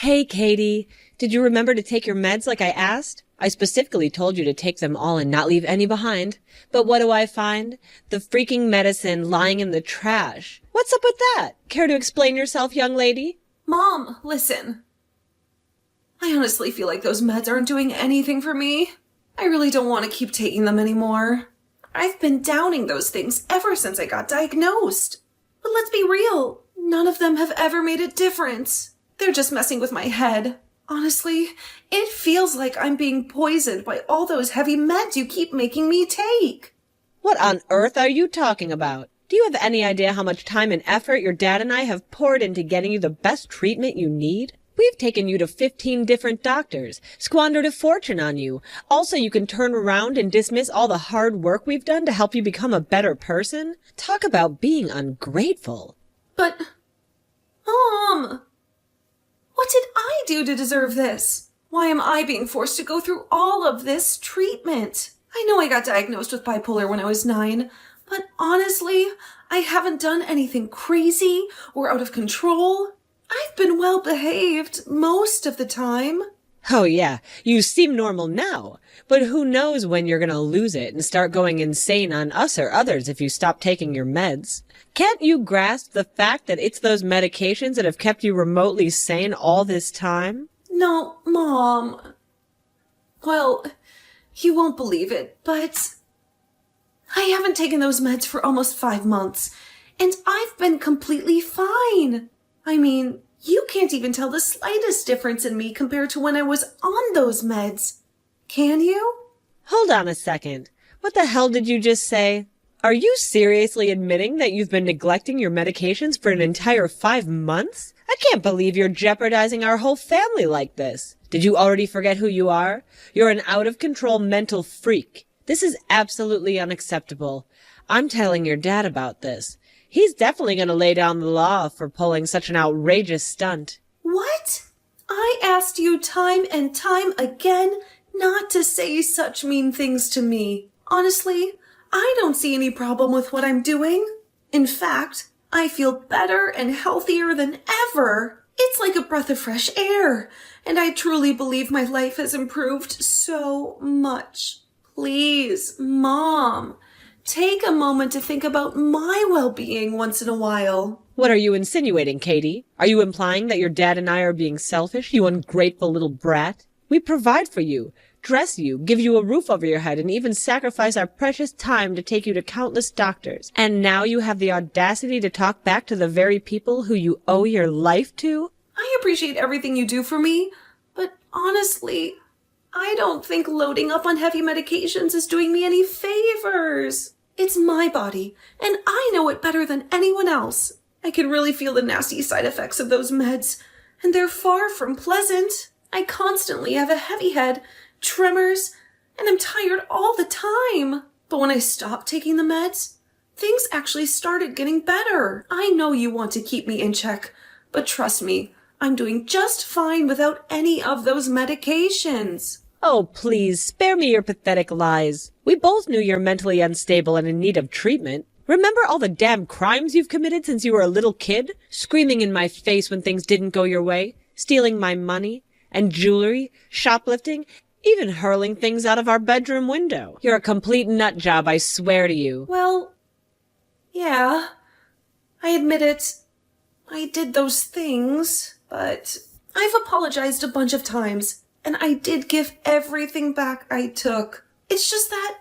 Hey, Katie, did you remember to take your meds like I asked? I specifically told you to take them all and not leave any behind. But what do I find? The freaking medicine lying in the trash. What's up with that? Care to explain yourself, young lady? Mom, listen. I honestly feel like those meds aren't doing anything for me. I really don't want to keep taking them anymore. I've been downing those things ever since I got diagnosed. But let's be real, none of them have ever made a difference. They're just messing with my head. Honestly, it feels like I'm being poisoned by all those heavy meds you keep making me take. What on earth are you talking about? Do you have any idea how much time and effort your dad and I have poured into getting you the best treatment you need? We've taken you to 15 different doctors, squandered a fortune on you. Also, you can turn around and dismiss all the hard work we've done to help you become a better person? Talk about being ungrateful. But, Mom, what did I do to deserve this? Why am I being forced to go through all of this treatment? I know I got diagnosed with bipolar when I was 9, but honestly, I haven't done anything crazy or out of control. I've been well behaved most of the time. Oh yeah, you seem normal now, but who knows when you're gonna lose it and start going insane on us or others if you stop taking your meds. Can't you grasp the fact that it's those medications that have kept you remotely sane all this time? No, Mom. Well, you won't believe it, but I haven't taken those meds for almost 5 months, and I've been completely fine. I mean, you can't even tell the slightest difference in me compared to when I was on those meds. Can you? Hold on a second. What the hell did you just say? Are you seriously admitting that you've been neglecting your medications for an entire 5 months? I can't believe you're jeopardizing our whole family like this. Did you already forget who you are? You're an out-of-control mental freak. This is absolutely unacceptable. I'm telling your dad about this. He's definitely going to lay down the law for pulling such an outrageous stunt. What? I asked you time and time again not to say such mean things to me. Honestly, I don't see any problem with what I'm doing. In fact, I feel better and healthier than ever. It's like a breath of fresh air, and I truly believe my life has improved so much. Please, Mom, take a moment to think about my well-being once in a while. What are you insinuating, Katie? Are you implying that your dad and I are being selfish, you ungrateful little brat? We provide for you, dress you, give you a roof over your head, and even sacrifice our precious time to take you to countless doctors. And now you have the audacity to talk back to the very people who you owe your life to? I appreciate everything you do for me, but honestly, I don't think loading up on heavy medications is doing me any favors. It's my body, and I know it better than anyone else. I can really feel the nasty side effects of those meds, and they're far from pleasant. I constantly have a heavy head, tremors, and I'm tired all the time. But when I stopped taking the meds, things actually started getting better. I know you want to keep me in check, but trust me, I'm doing just fine without any of those medications. Oh, please, spare me your pathetic lies. We both knew you're mentally unstable and in need of treatment. Remember all the damn crimes you've committed since you were a little kid? Screaming in my face when things didn't go your way, stealing my money and jewelry, shoplifting, even hurling things out of our bedroom window. You're a complete nut job, I swear to you. Well, yeah, I admit it. I did those things, but I've apologized a bunch of times. And I did give everything back I took. It's just that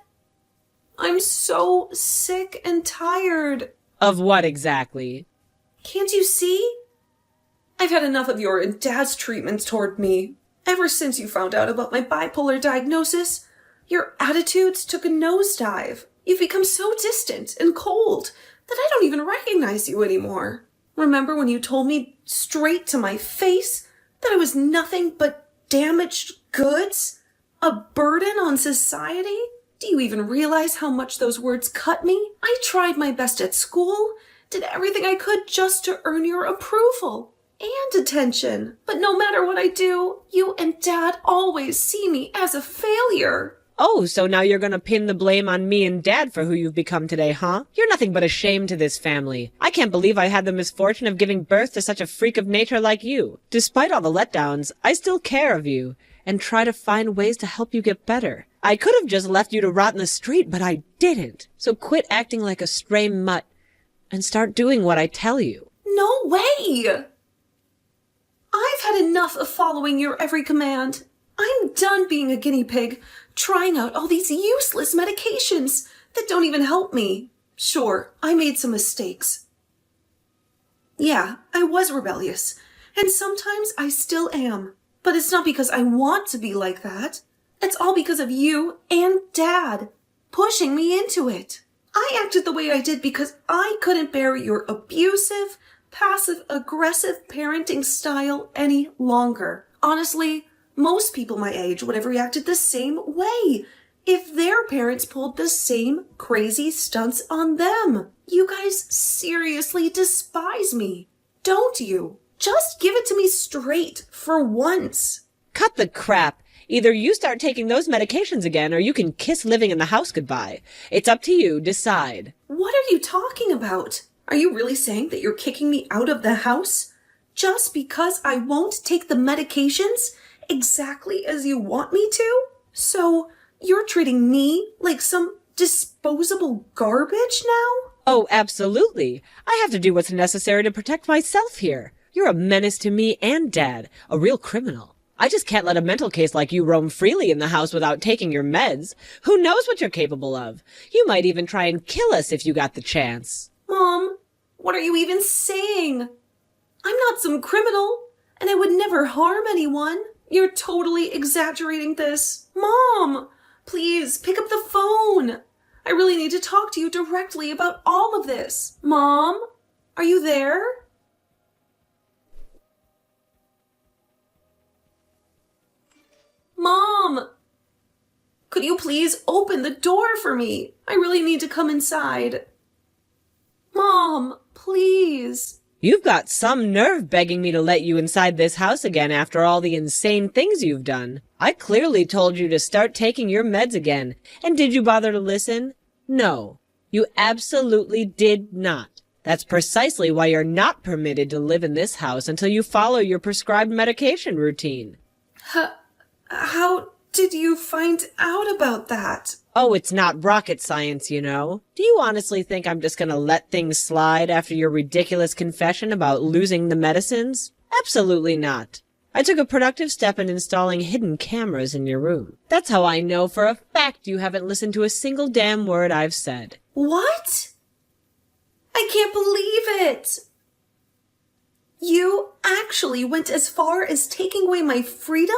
I'm so sick and tired. Of what exactly? Can't you see? I've had enough of your and Dad's treatments toward me. Ever since you found out about my bipolar diagnosis, your attitudes took a nosedive. You've become so distant and cold that I don't even recognize you anymore. Remember when you told me straight to my face that I was nothing but damaged goods? A burden on society? Do you even realize how much those words cut me? I tried my best at school, did everything I could just to earn your approval and attention. But no matter what I do, you and Dad always see me as a failure. Oh, so now you're gonna pin the blame on me and Dad for who you've become today, huh? You're nothing but a shame to this family. I can't believe I had the misfortune of giving birth to such a freak of nature like you. Despite all the letdowns, I still care of you and try to find ways to help you get better. I could have just left you to rot in the street, but I didn't. So quit acting like a stray mutt and start doing what I tell you. No way! I've had enough of following your every command. I'm done being a guinea pig, trying out all these useless medications that don't even help me. Sure, I made some mistakes. Yeah, I was rebellious, and sometimes I still am. But it's not because I want to be like that. It's all because of you and Dad pushing me into it. I acted the way I did because I couldn't bear your abusive, passive-aggressive parenting style any longer. Honestly, most people my age would have reacted the same way if their parents pulled the same crazy stunts on them. You guys seriously despise me, don't you? Just give it to me straight for once. Cut the crap. Either you start taking those medications again or you can kiss living in the house goodbye. It's up to you. Decide. What are you talking about? Are you really saying that you're kicking me out of the house just because I won't take the medications exactly as you want me to? So you're treating me like some disposable garbage now? Oh, absolutely. I have to do what's necessary to protect myself here. You're a menace to me and Dad, a real criminal. I just can't let a mental case like you roam freely in the house without taking your meds. Who knows what you're capable of? You might even try and kill us if you got the chance. Mom, what are you even saying? I'm not some criminal, and I would never harm anyone. You're totally exaggerating this. Mom, please pick up the phone. I really need to talk to you directly about all of this. Mom, are you there? Mom, could you please open the door for me? I really need to come inside. Mom, please. You've got some nerve begging me to let you inside this house again after all the insane things you've done. I clearly told you to start taking your meds again. And did you bother to listen? No, you absolutely did not. That's precisely why you're not permitted to live in this house until you follow your prescribed medication routine. How did you find out about that? Oh, it's not rocket science, you know. Do you honestly think I'm just gonna let things slide after your ridiculous confession about losing the medicines? Absolutely not. I took a productive step in installing hidden cameras in your room. That's how I know for a fact you haven't listened to a single damn word I've said. What? I can't believe it! You actually went as far as taking away my freedom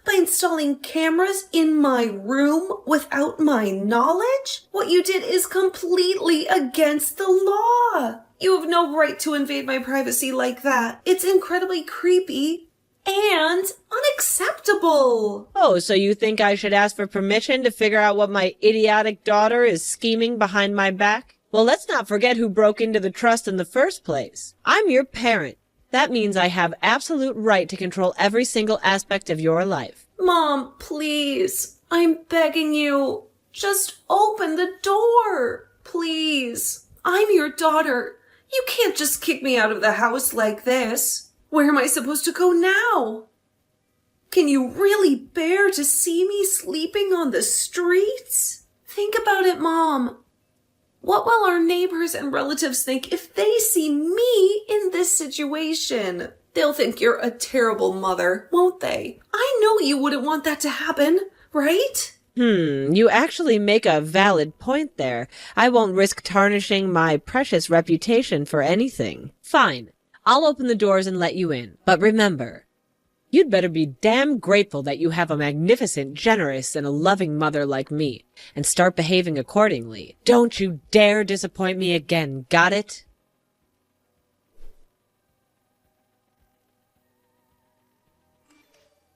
by installing cameras in my room without my knowledge? What you did is completely against the law. You have no right to invade my privacy like that. It's incredibly creepy and unacceptable. Oh, so you think I should ask for permission to figure out what my idiotic daughter is scheming behind my back? Well, let's not forget who broke into the trust in the first place. I'm your parent. That means I have absolute right to control every single aspect of your life. Mom, please. I'm begging you. Just open the door. Please. I'm your daughter. You can't just kick me out of the house like this. Where am I supposed to go now? Can you really bear to see me sleeping on the streets? Think about it, Mom. What will our neighbors and relatives think if they see me in this situation? They'll think you're a terrible mother, won't they? I know you wouldn't want that to happen, right? You actually make a valid point there. I won't risk tarnishing my precious reputation for anything. Fine. I'll open the doors and let you in. But remember, you'd better be damn grateful that you have a magnificent, generous, and a loving mother like me, and start behaving accordingly. Don't you dare disappoint me again, got it?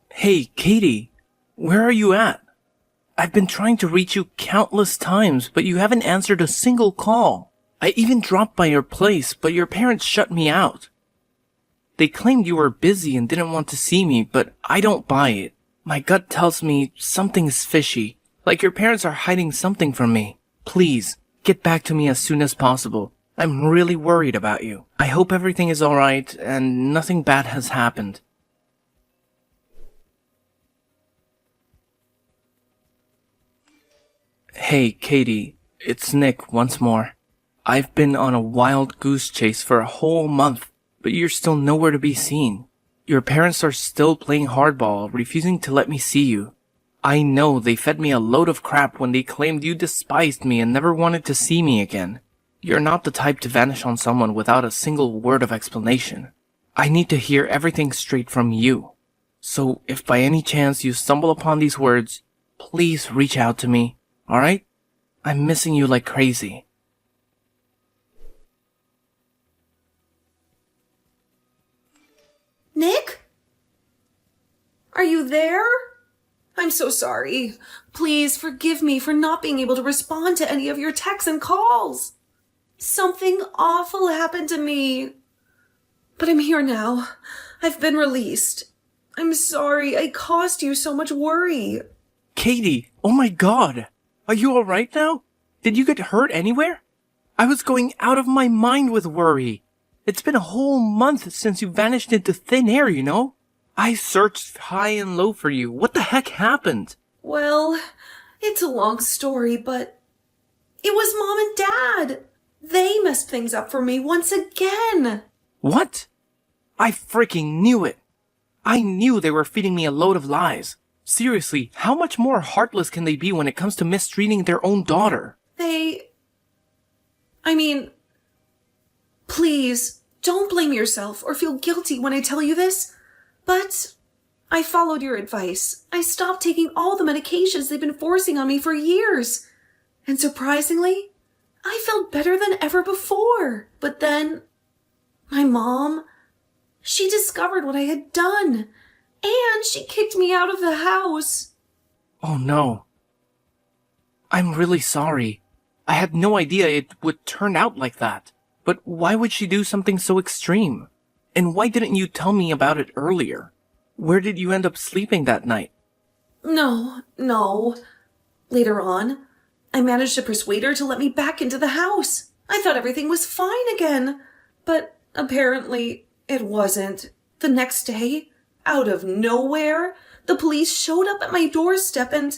Hey, Katie, where are you at? I've been trying to reach you countless times, but you haven't answered a single call. I even dropped by your place, but your parents shut me out. They claimed you were busy and didn't want to see me, but I don't buy it. My gut tells me something's fishy. Like your parents are hiding something from me. Please, get back to me as soon as possible. I'm really worried about you. I hope everything is alright and nothing bad has happened. Hey, Katie, it's Nick once more. I've been on a wild goose chase for a whole month, but you're still nowhere to be seen. Your parents are still playing hardball, refusing to let me see you. I know they fed me a load of crap when they claimed you despised me and never wanted to see me again. You're not the type to vanish on someone without a single word of explanation. I need to hear everything straight from you. So if by any chance you stumble upon these words, please reach out to me, alright? I'm missing you like crazy. Nick? Are you there? I'm so sorry. Please forgive me for not being able to respond to any of your texts and calls. Something awful happened to me. But I'm here now. I've been released. I'm sorry I caused you so much worry. Katie, oh my god! Are you alright now? Did you get hurt anywhere? I was going out of my mind with worry. It's been a whole month since you vanished into thin air, you know? I searched high and low for you. What the heck happened? Well, it's a long story, but it was Mom and Dad. They messed things up for me once again. What? I freaking knew it. I knew they were feeding me a load of lies. Seriously, how much more heartless can they be when it comes to mistreating their own daughter? Please, don't blame yourself or feel guilty when I tell you this, but I followed your advice. I stopped taking all the medications they've been forcing on me for years. And surprisingly, I felt better than ever before. But then, my mom, she discovered what I had done, and she kicked me out of the house. Oh no. I'm really sorry. I had no idea it would turn out like that. But why would she do something so extreme? And why didn't you tell me about it earlier? Where did you end up sleeping that night? No. Later on, I managed to persuade her to let me back into the house. I thought everything was fine again, but apparently it wasn't. The next day, out of nowhere, the police showed up at my doorstep and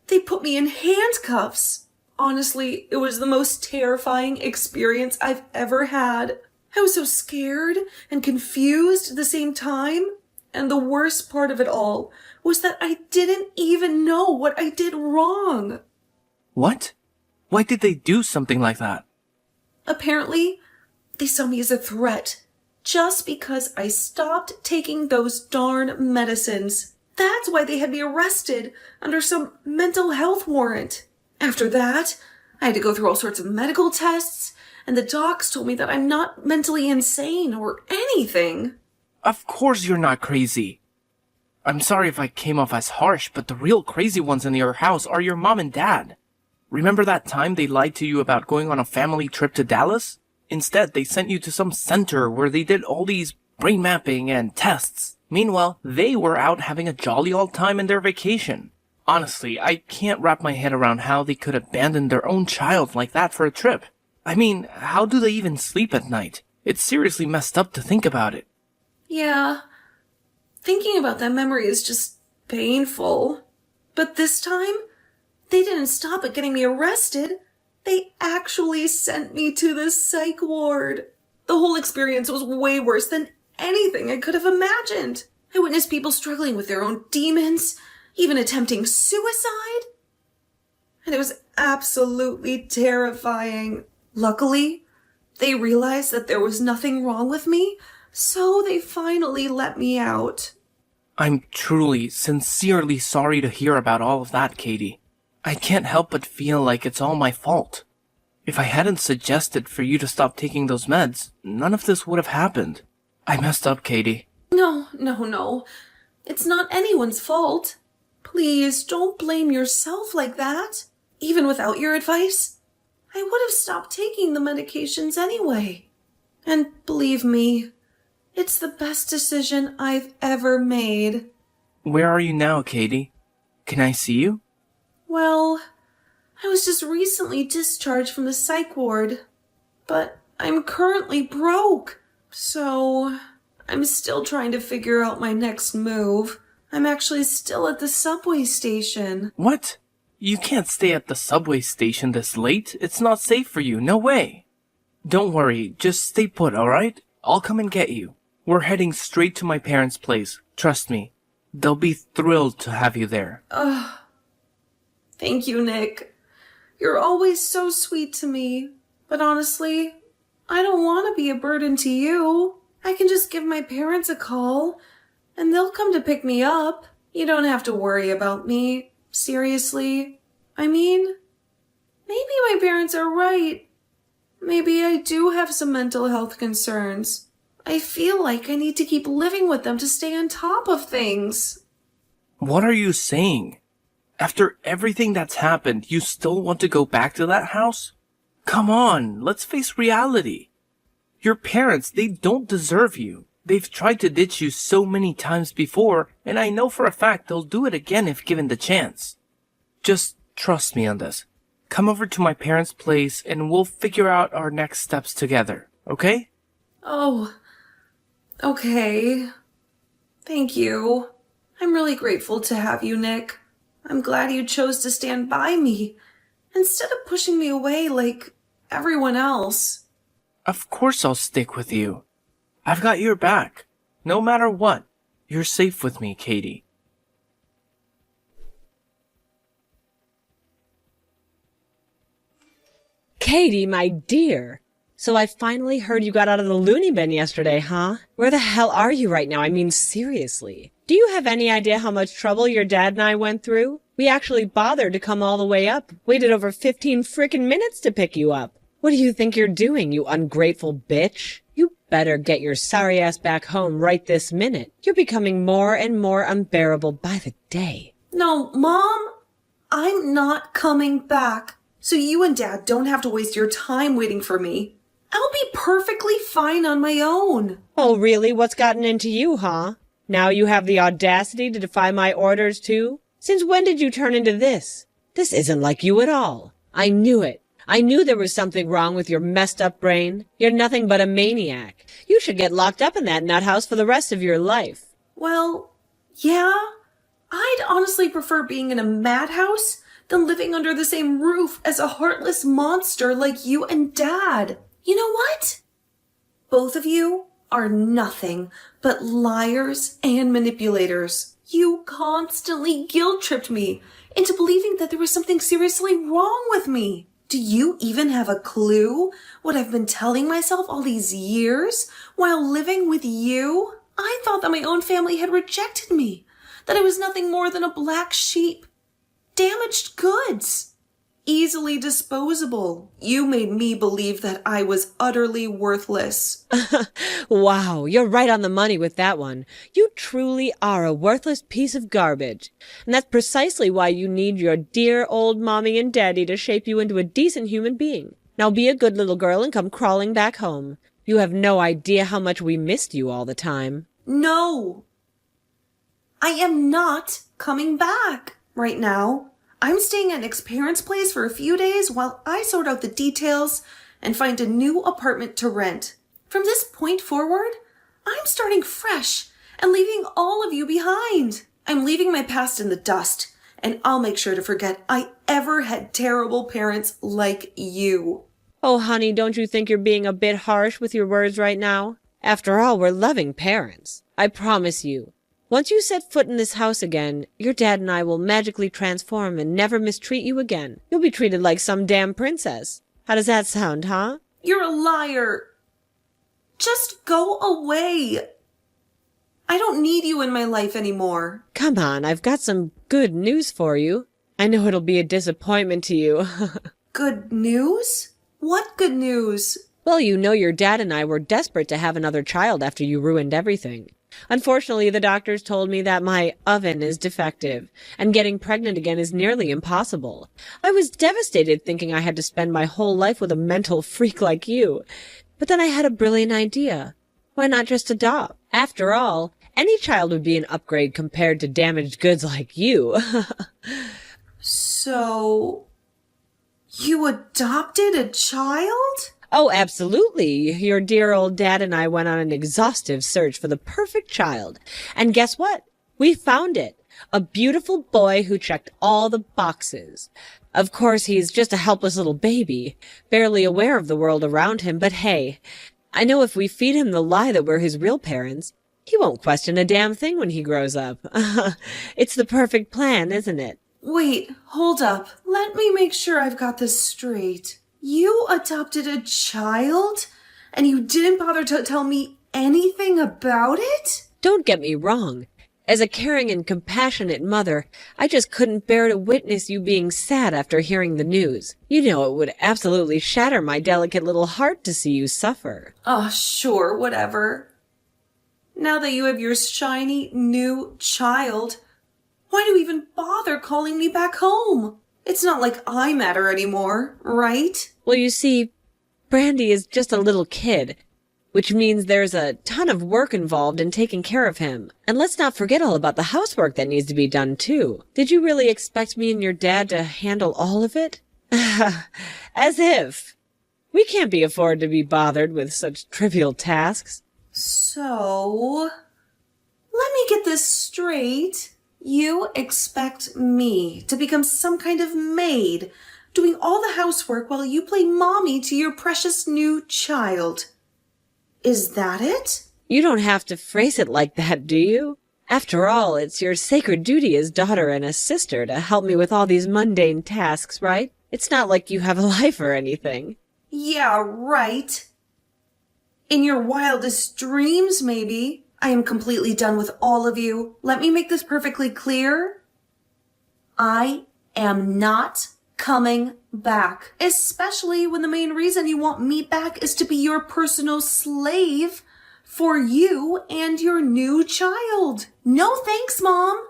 they put me in handcuffs. Honestly, it was the most terrifying experience I've ever had. I was so scared and confused at the same time. And the worst part of it all was that I didn't even know what I did wrong. What? Why did they do something like that? Apparently, they saw me as a threat just because I stopped taking those darn medicines. That's why they had me arrested under some mental health warrant. After that, I had to go through all sorts of medical tests, and the docs told me that I'm not mentally insane or anything. Of course you're not crazy. I'm sorry if I came off as harsh, but the real crazy ones in your house are your mom and dad. Remember that time they lied to you about going on a family trip to Dallas? Instead, they sent you to some center where they did all these brain mapping and tests. Meanwhile, they were out having a jolly old time in their vacation. Honestly, I can't wrap my head around how they could abandon their own child like that for a trip. I mean, how do they even sleep at night? It's seriously messed up to think about it. Yeah, thinking about that memory is just painful. But this time, they didn't stop at getting me arrested. They actually sent me to the psych ward. The whole experience was way worse than anything I could have imagined. I witnessed people struggling with their own demons, even attempting suicide. And it was absolutely terrifying. Luckily, they realized that there was nothing wrong with me, so they finally let me out. I'm truly, sincerely sorry to hear about all of that, Katie. I can't help but feel like it's all my fault. If I hadn't suggested for you to stop taking those meds, none of this would have happened. I messed up, Katie. No. It's not anyone's fault. Please, don't blame yourself like that. Even without your advice, I would have stopped taking the medications anyway. And believe me, it's the best decision I've ever made. Where are you now, Katie? Can I see you? Well, I was just recently discharged from the psych ward, but I'm currently broke, so I'm still trying to figure out my next move. I'm actually still at the subway station. What? You can't stay at the subway station this late. It's not safe for you. No way. Don't worry. Just stay put, alright? I'll come and get you. We're heading straight to my parents' place. Trust me. They'll be thrilled to have you there. Thank you, Nick. You're always so sweet to me. But honestly, I don't want to be a burden to you. I can just give my parents a call, and they'll come to pick me up. You don't have to worry about me. Seriously. I mean, maybe my parents are right. Maybe I do have some mental health concerns. I feel like I need to keep living with them to stay on top of things. What are you saying? After everything that's happened, you still want to go back to that house? Come on, let's face reality. Your parents, they don't deserve you. They've tried to ditch you so many times before, and I know for a fact they'll do it again if given the chance. Just trust me on this. Come over to my parents' place and we'll figure out our next steps together, okay? Oh, okay. Thank you. I'm really grateful to have you, Nick. I'm glad you chose to stand by me instead of pushing me away like everyone else. Of course I'll stick with you. I've got your back. No matter what, you're safe with me, Katie. Katie, my dear. So I finally heard you got out of the loony bin yesterday, huh? Where the hell are you right now? I mean, seriously. Do you have any idea how much trouble your dad and I went through? We actually bothered to come all the way up. Waited over 15 frickin' minutes to pick you up. What do you think you're doing, you ungrateful bitch? You better get your sorry ass back home right this minute. You're becoming more and more unbearable by the day. No, Mom, I'm not coming back. So you and Dad don't have to waste your time waiting for me. I'll be perfectly fine on my own. Oh, really? What's gotten into you, huh? Now you have the audacity to defy my orders, too? Since when did you turn into this? This isn't like you at all. I knew it. I knew there was something wrong with your messed up brain. You're nothing but a maniac. You should get locked up in that nut house for the rest of your life. Well, yeah. I'd honestly prefer being in a madhouse than living under the same roof as a heartless monster like you and Dad. You know what? Both of you are nothing but liars and manipulators. You constantly guilt-tripped me into believing that there was something seriously wrong with me. Do you even have a clue what I've been telling myself all these years while living with you? I thought that my own family had rejected me, that I was nothing more than a black sheep. Damaged goods. Easily disposable. You made me believe that I was utterly worthless. Wow, you're right on the money with that one. You truly are a worthless piece of garbage. And that's precisely why you need your dear old mommy and daddy to shape you into a decent human being. Now be a good little girl and come crawling back home. You have no idea how much we missed you all the time. No. I am not coming back right now. I'm staying at Nick's parents' place for a few days while I sort out the details and find a new apartment to rent. From this point forward, I'm starting fresh and leaving all of you behind. I'm leaving my past in the dust, and I'll make sure to forget I ever had terrible parents like you. Oh, honey, don't you think you're being a bit harsh with your words right now? After all, we're loving parents. I promise you. Once you set foot in this house again, your dad and I will magically transform and never mistreat you again. You'll be treated like some damn princess. How does that sound, huh? You're a liar. Just go away. I don't need you in my life anymore. Come on, I've got some good news for you. I know it'll be a disappointment to you. Good news? What good news? Well, you know your dad and I were desperate to have another child after you ruined everything. Unfortunately, the doctors told me that my oven is defective, and getting pregnant again is nearly impossible. I was devastated thinking I had to spend my whole life with a mental freak like you. But then I had a brilliant idea. Why not just adopt? After all, any child would be an upgrade compared to damaged goods like you. So, you adopted a child? Oh, absolutely. Your dear old dad and I went on an exhaustive search for the perfect child. And guess what? We found it. A beautiful boy who checked all the boxes. Of course, he's just a helpless little baby, barely aware of the world around him, but hey, I know if we feed him the lie that we're his real parents, he won't question a damn thing when he grows up. It's the perfect plan, isn't it? Wait, hold up. Let me make sure I've got this straight. You adopted a child? And you didn't bother to tell me anything about it? Don't get me wrong. As a caring and compassionate mother, I just couldn't bear to witness you being sad after hearing the news. You know it would absolutely shatter my delicate little heart to see you suffer. Oh, sure, whatever. Now that you have your shiny new child, why do you even bother calling me back home? It's not like I matter anymore, right? Well, you see, Brandy is just a little kid, which means there's a ton of work involved in taking care of him. And let's not forget all about the housework that needs to be done, too. Did you really expect me and your dad to handle all of it? As if. We can't be afforded to be bothered with such trivial tasks. So, let me get this straight. You expect me to become some kind of maid, doing all the housework while you play mommy to your precious new child. Is that it? You don't have to phrase it like that, do you? After all, it's your sacred duty as daughter and as sister to help me with all these mundane tasks, right? It's not like you have a life or anything. Yeah, right. In your wildest dreams, maybe. I am completely done with all of you. Let me make this perfectly clear. I am not coming back, especially when the main reason you want me back is to be your personal slave for you and your new child. No thanks, Mom.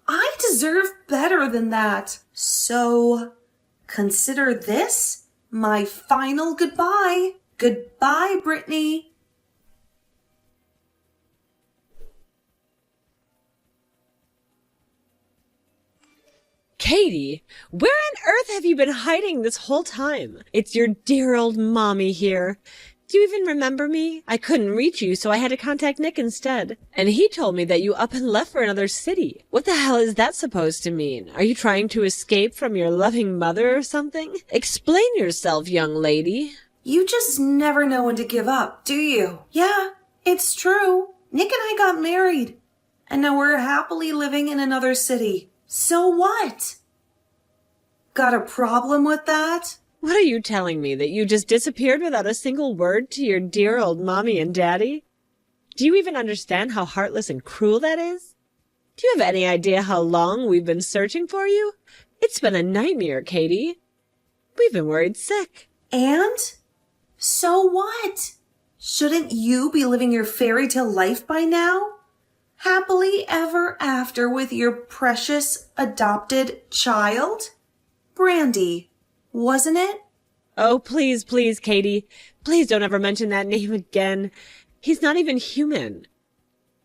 I deserve better than that. So, consider this my final goodbye. Goodbye, Brittany. Katie, where on earth have you been hiding this whole time? It's your dear old mommy here. Do you even remember me? I couldn't reach you, so I had to contact Nick instead. And he told me that you up and left for another city. What the hell is that supposed to mean? Are you trying to escape from your loving mother or something? Explain yourself, young lady. You just never know when to give up, do you? Yeah, it's true. Nick and I got married, and now we're happily living in another city. So what? Got a problem with that? What are you telling me, that you just disappeared without a single word to your dear old mommy and daddy? Do you even understand how heartless and cruel that is? Do you have any idea how long we've been searching for you? It's been a nightmare, Katie. We've been worried sick. And? So what? Shouldn't you be living your fairy tale life by now? Happily ever after with your precious adopted child? Brandy, wasn't it? Oh, please, please, Katie. Please don't ever mention that name again. He's not even human.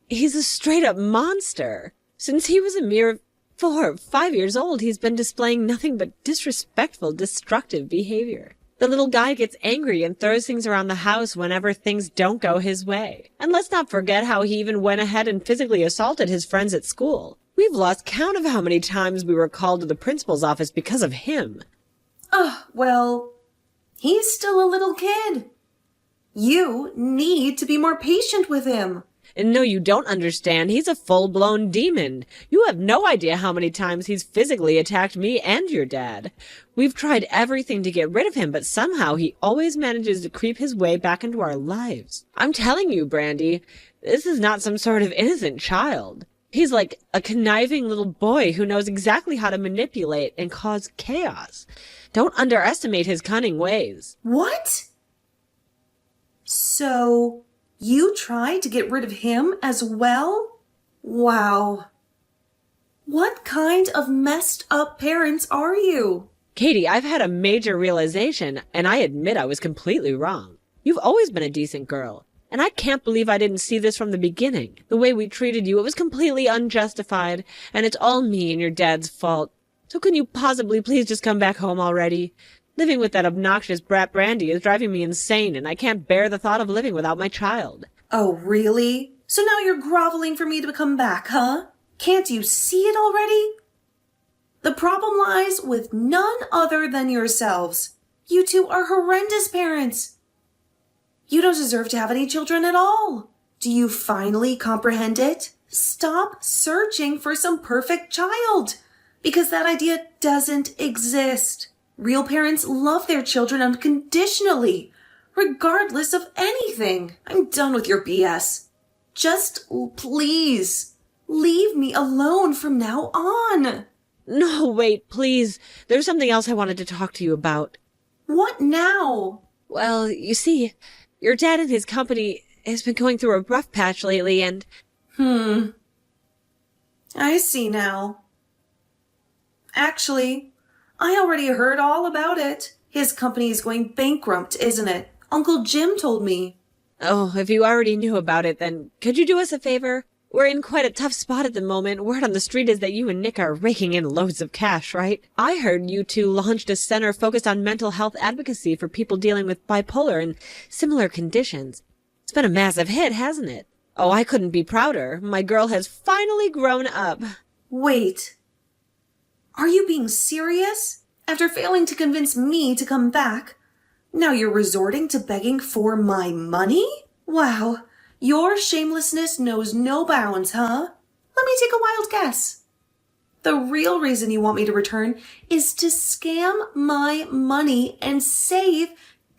He's a straight-up monster. Since he was a mere 4 or 5 years old, he's been displaying nothing but disrespectful, destructive behavior. The little guy gets angry and throws things around the house whenever things don't go his way. And let's not forget how he even went ahead and physically assaulted his friends at school. We've lost count of how many times we were called to the principal's office because of him. Well, he's still a little kid. You need to be more patient with him. And no, you don't understand. He's a full-blown demon. You have no idea how many times he's physically attacked me and your dad. We've tried everything to get rid of him, but somehow he always manages to creep his way back into our lives. I'm telling you, Brandy, this is not some sort of innocent child. He's like a conniving little boy who knows exactly how to manipulate and cause chaos. Don't underestimate his cunning ways. What? So, you tried to get rid of him as well? Wow. What kind of messed up parents are you? Katie, I've had a major realization, and I admit I was completely wrong. You've always been a decent girl, and I can't believe I didn't see this from the beginning. The way we treated you, it was completely unjustified, and it's all me and your dad's fault. So can you possibly please just come back home already? Living with that obnoxious brat Brandy is driving me insane, and I can't bear the thought of living without my child. Oh, really? So now you're groveling for me to come back, huh? Can't you see it already? The problem lies with none other than yourselves. You two are horrendous parents. You don't deserve to have any children at all. Do you finally comprehend it? Stop searching for some perfect child, because that idea doesn't exist. Real parents love their children unconditionally, regardless of anything. I'm done with your BS. Just please leave me alone from now on. No, wait, please. There's something else I wanted to talk to you about. What now? Well, you see, your dad and his company has been going through a rough patch lately, and... I see now. Actually, I already heard all about it. His company is going bankrupt, isn't it? Uncle Jim told me. Oh, if you already knew about it, then could you do us a favor? We're in quite a tough spot at the moment. Word on the street is that you and Nick are raking in loads of cash, right? I heard you two launched a center focused on mental health advocacy for people dealing with bipolar and similar conditions. It's been a massive hit, hasn't it? Oh, I couldn't be prouder. My girl has finally grown up. Wait. Are you being serious? After failing to convince me to come back, now you're resorting to begging for my money? Wow. Your shamelessness knows no bounds, huh? Let me take a wild guess. The real reason you want me to return is to scam my money and save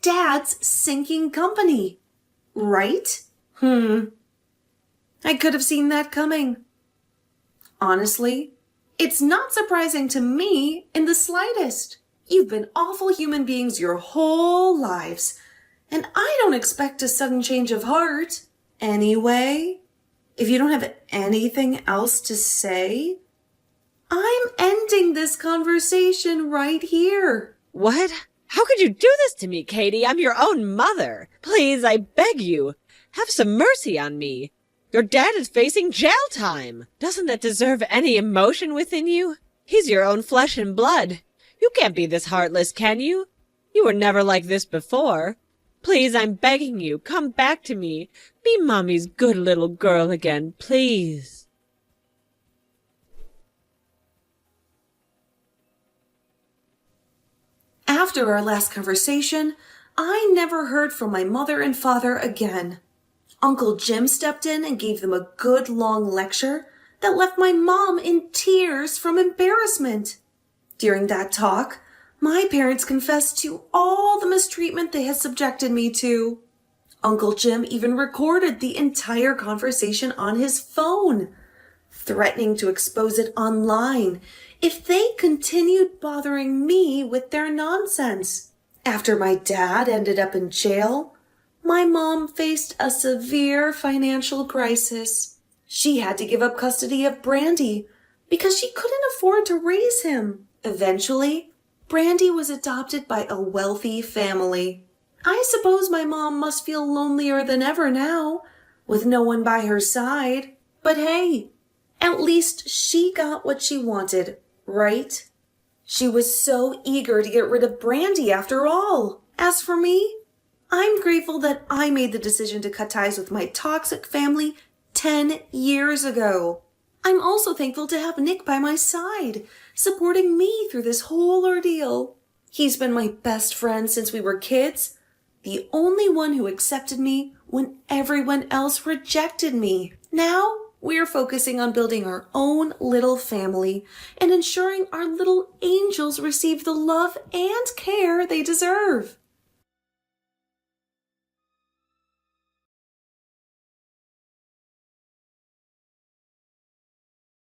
Dad's sinking company. Right? I could have seen that coming. Honestly, it's not surprising to me in the slightest. You've been awful human beings your whole lives, and I don't expect a sudden change of heart. Anyway, if you don't have anything else to say, I'm ending this conversation right here. What? How could you do this to me, Katie? I'm your own mother. Please, I beg you, have some mercy on me. Your dad is facing jail time. Doesn't that deserve any emotion within you? He's your own flesh and blood. You can't be this heartless, can you? You were never like this before. Please, I'm begging you, come back to me. Be Mommy's good little girl again, please. After our last conversation, I never heard from my mother and father again. Uncle Jim stepped in and gave them a good long lecture that left my mom in tears from embarrassment. During that talk, my parents confessed to all the mistreatment they had subjected me to. Uncle Jim even recorded the entire conversation on his phone, threatening to expose it online if they continued bothering me with their nonsense. After my dad ended up in jail, my mom faced a severe financial crisis. She had to give up custody of Brandy because she couldn't afford to raise him. Eventually, Brandy was adopted by a wealthy family. I suppose my mom must feel lonelier than ever now, with no one by her side. But hey, at least she got what she wanted, right? She was so eager to get rid of Brandy after all. As for me, I'm grateful that I made the decision to cut ties with my toxic family 10 years ago. I'm also thankful to have Nick by my side, supporting me through this whole ordeal. He's been my best friend since we were kids, the only one who accepted me when everyone else rejected me. Now, we're focusing on building our own little family and ensuring our little angels receive the love and care they deserve.